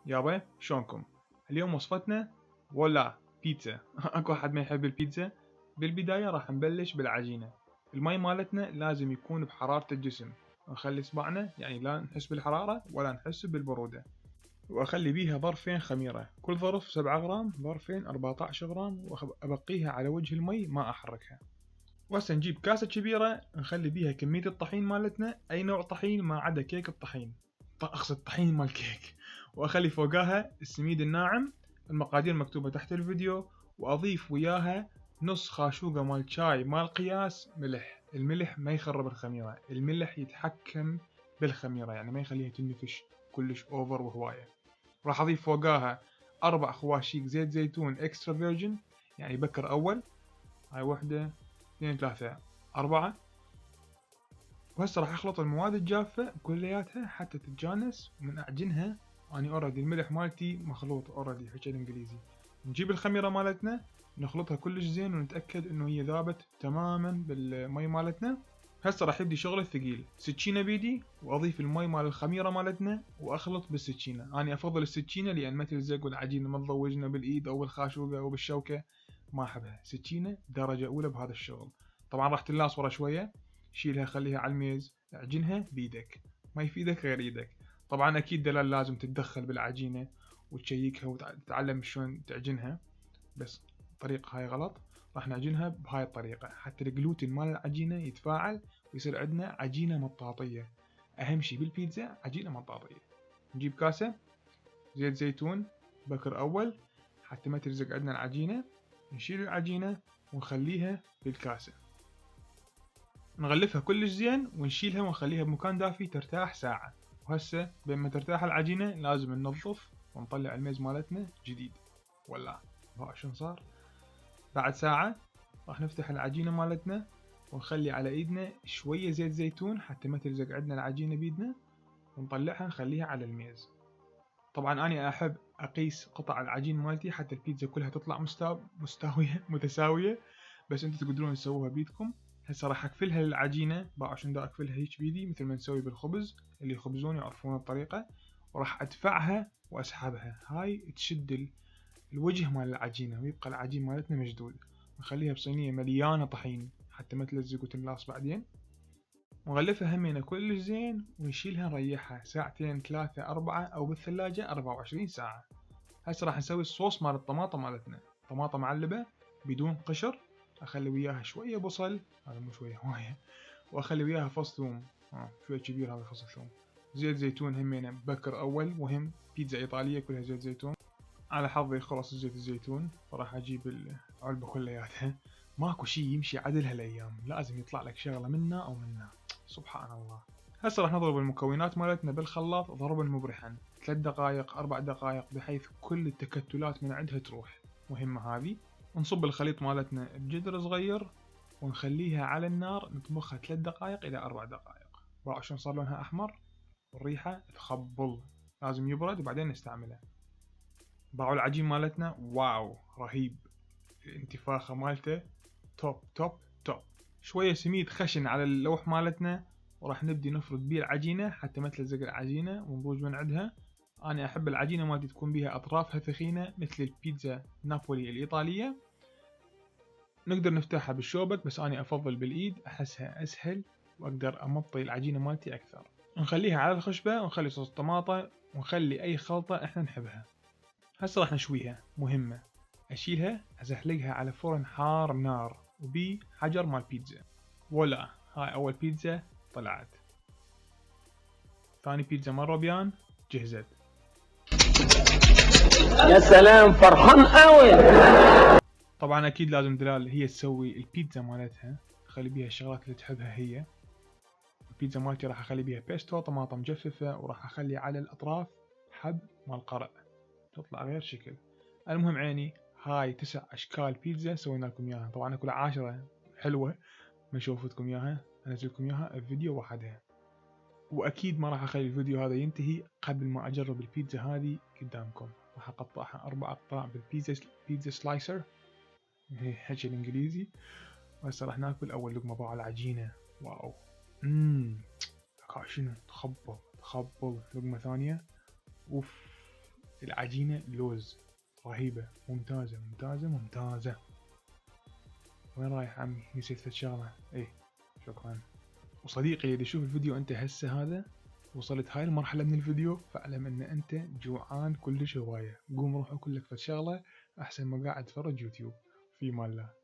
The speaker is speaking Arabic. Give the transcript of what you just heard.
يابا شلونكم؟ اليوم وصفتنا ولا بيتزا. اكو احد ما يحب البيتزا؟ بالبداية راح نبلش بالعجينة. المي مالتنا لازم يكون بحرارة الجسم، نخلي اصبعنا يعني لا نحس بالحرارة ولا نحس بالبرودة، واخلي بيها ظرفين خميرة، كل ظرف 7 غرام، ظرفين 14 غرام، وابقيها على وجه المي ما احركها. وهسه نجيب كاسة كبيرة نخلي بيها كمية الطحين مالتنا، أي نوع طحين ما عدا كيك الطحين، أقصد طحين مال كيك. وأخلي فوقاها السميد الناعم، المقادير مكتوبة تحت الفيديو. وأضيف وياها نص خاشوقة مال شاي مال قياس ملح. الملح ما يخرب الخميرة، الملح يتحكم بالخميرة يعني ما يخليها تنفش كلش أوفر وهواية. راح أضيف فوقاها 4 خواشيق زيت زيتون إكسترا فيرجن، يعني بكر أول. هاي وحدة، 2 3 4. وهسه راح اخلط المواد الجافة كلياتها حتى تتجانس ومن اعجنها. اني اوريدي الملح مالتي مخلوط اوريدي، حكي الانجليزي. نجيب الخميرة مالتنا نخلطها كلش زين ونتأكد انه هي ذابت تماما بالمي مالتنا. هسه راح يبدي شغل الثقيل، سكينة بيدي واضيف المي مال الخميرة مالتنا واخلط بالسكينة. اني افضل السكينة لان ما تلزق والعجينة ما تضوجنا بالايد او بالخاشوقة او بالشوكة، ما احبها. سكينة درجة اولى بهذا الشغل. طبعا راح تنلاص ورا شوية، شيلها خليها على الميز، اعجنها بيدك، ما يفيدك غير ايدك. طبعا اكيد دلال لازم تتدخل بالعجينة وتشيكها وتتعلم شلون تعجنها، بس الطريقة هاي غلط. راح نعجنها بهاي الطريقة حتى الجلوتين مال العجينة يتفاعل ويصير عندنا عجينة مطاطية. اهم شي بالبيتزا عجينة مطاطية. نجيب كاسة زيت زيتون بكر اول حتى ما تلزق عندنا العجينة. نشيل العجينة ونخليها بالكاسة، نغلفها كلش زين ونشيلها ونخليها بمكان دافي ترتاح ساعة. وهسه بين ما ترتاح العجينة لازم ننظف ونطلع الميز مالتنا جديد. ولا ها شلون صار؟ بعد ساعة راح نفتح العجينة مالتنا ونخلي على ايدنا شوية زيت زيتون حتى ما تلزق عندنا العجينة بيدنا، ونطلعها نخليها على الميز. طبعا اني احب اقيس قطع العجين مالتي حتى البيتزا كلها تطلع مستوية متساوية، بس انتم تقدرون تسووها بيدكم. هسه راح اقفلها للعجينة، عشان دا اقفلها هيك بيدي مثل ما نسوي بالخبز، اللي يخبزون يعرفون الطريقة. وراح ادفعها واسحبها، هاي تشد الوجه مال العجينة ويبقى العجين مالتنا مشدود. نخليها بصينية مليانة طحين حتى ما تلزق وتنلاص بعدين. ونغلفها همينة كلش زين ونشيلها نريحها ساعتين 3 4 او بالثلاجة 24 ساعة. هسه راح نسوي الصوص مال الطماطم مالتنا، طماطم معلبة بدون قشر. اخلي وياها شوية بصل، هذا مو شوية هواية، واخلي وياها فص ثوم، شوية كبير هذا فص ثوم. زيت زيتون همينة بكر اول مهم، بيتزا ايطالية كلها زيت زيتون. على حظي خلص زيت الزيتون فراح اجيب العلبة كلياتها. ماكو شي يمشي عدل هالايام، لازم يطلع لك شغلة منا او منا، سبحان الله. هسه راح نضرب المكونات مالتنا بالخلاط ضربا مبرحا، 3 دقائق 4 دقائق بحيث كل التكتلات من عندها تروح، مهمة هذه. نصب الخليط مالتنا بجدر صغير ونخليها على النار نطبخها 3 دقائق الى 4 دقائق. باعوا شلون صار لونها احمر والريحة تخبل، لازم يبرد وبعدين نستعمله. باعوا العجين مالتنا واو رهيب، الانتفاخة مالته توب توب توب. شوية سميد خشن على اللوح مالتنا وراح نبدي نفرد بيه العجينة حتى ما تلزق العجينة ونضوج من عندها. أنا أحب العجينة مالتي تكون بيها أطرافها ثخينة مثل البيتزا نابولي الإيطالية. نقدر نفتحها بالشوبك بس أنا أفضل بالإيد، أحسها أسهل وأقدر أمطي العجينة مالتي أكثر. نخليها على الخشبة ونخلي صوص طماطة ونخلي أي خلطة إحنا نحبها. هسه راح نشويها، مهمة أشيلها أزحلقها على فرن حار نار وبي حجر مال بيتزا. ولا هاي أول بيتزا طلعت، ثاني بيتزا مرة بيان جهزت. يا سلام فرحان قوي. طبعا أكيد لازم دلال هي تسوي البيتزا مالتها، تخلي بيها الشغلات اللي تحبها هي. البيتزا مالتي راح أخلي بيها بيستو طماطم مجففة، وراح أخلي على الأطراف حب مال قرع تطلع غير شكل. المهم عيني، هاي 9 أشكال بيتزا سوينا لكم إياها. طبعا أكو 10 حلوة ما شوفتكم إياها، أنزلكم إياها بفيديو وحدها. وأكيد ما راح أخلي الفيديو هذا ينتهي قبل ما أجرب البيتزا هذه قدامكم. راح أقطعها 4 أقطاع بالبيتزا سلايسر، حكي الإنجليزي. وهسه راح ناكل أول لقمة. باع العجينة واو، شنو تخبل لقمة ثانية. أوف، العجينة لوز رهيبة، ممتازة ممتازة ممتازة. وين رايح عمي؟ نسيت الشغلة. ايه شكرا. وصديقي اللي يشوف الفيديو انت هسه هذا وصلت هاي المرحلة من الفيديو، فاعلم ان انت جوعان كلش هواية. قوم روح اكل لك فد شغلة احسن ما قاعد تفرج يوتيوب. في مال الله.